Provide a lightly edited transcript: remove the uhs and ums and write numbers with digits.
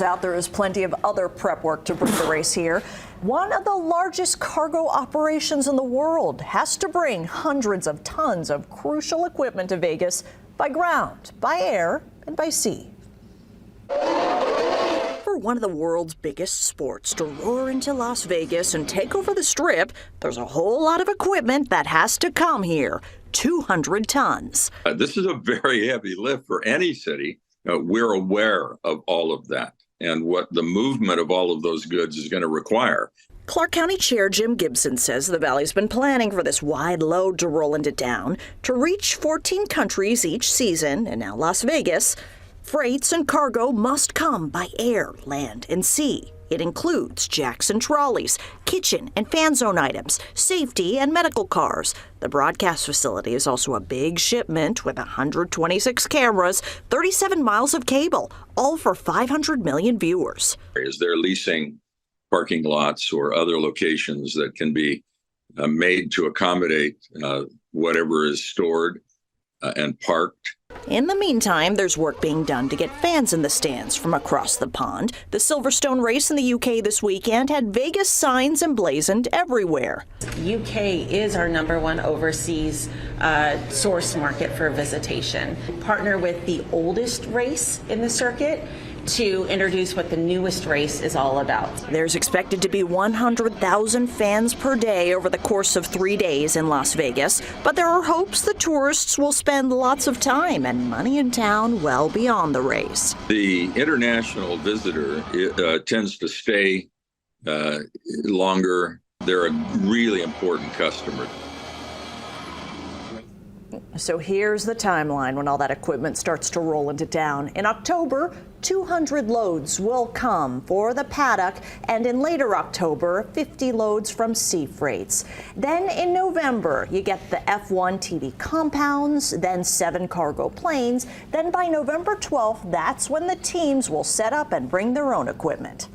Out there is plenty of other prep work to bring the race here. One of the largest cargo operations in the world has to bring hundreds of tons of crucial equipment to Vegas by ground, by air, and by sea. For one of the world's biggest sports to roar into Las Vegas and take over the Strip, there's a whole lot of equipment that has to come here. 200 tons. This is a very heavy lift for any city. We're aware of all of that and what the movement of all of those goods is going to require. Clark County Chair Jim Gibson says the Valley's been planning for this wide load to roll into town to reach 14 countries each season, and now Las Vegas. Freights and cargo must come by air, land, and sea. It includes Jackson trolleys, kitchen and fan zone items, safety and medical cars. The broadcast facility is also a big shipment with 126 cameras, 37 miles of cable, all for 500 million viewers. Is they're leasing parking lots or other locations that can be made to accommodate whatever is stored and parked. In the meantime, there's work being done to get fans in the stands from across the pond. The Silverstone race in the UK this weekend had Vegas signs emblazoned everywhere. UK is our #1 overseas source market for visitation. Partner with the oldest race in the circuit to introduce what the newest race is all about. There's expected to be 100,000 fans per day over the course of 3 days in Las Vegas, but there are hopes the tourists will spend lots of time and money in town well beyond the race. The international visitor tends to stay longer. They're a really important customer. So here's the timeline when all that equipment starts to roll into town. In October, 200 loads will come for the paddock, and in later October, 50 loads from sea freights. Then in November, you get the F1 TV compounds, then 7 cargo planes. Then by November 12th, that's when the teams will set up and bring their own equipment.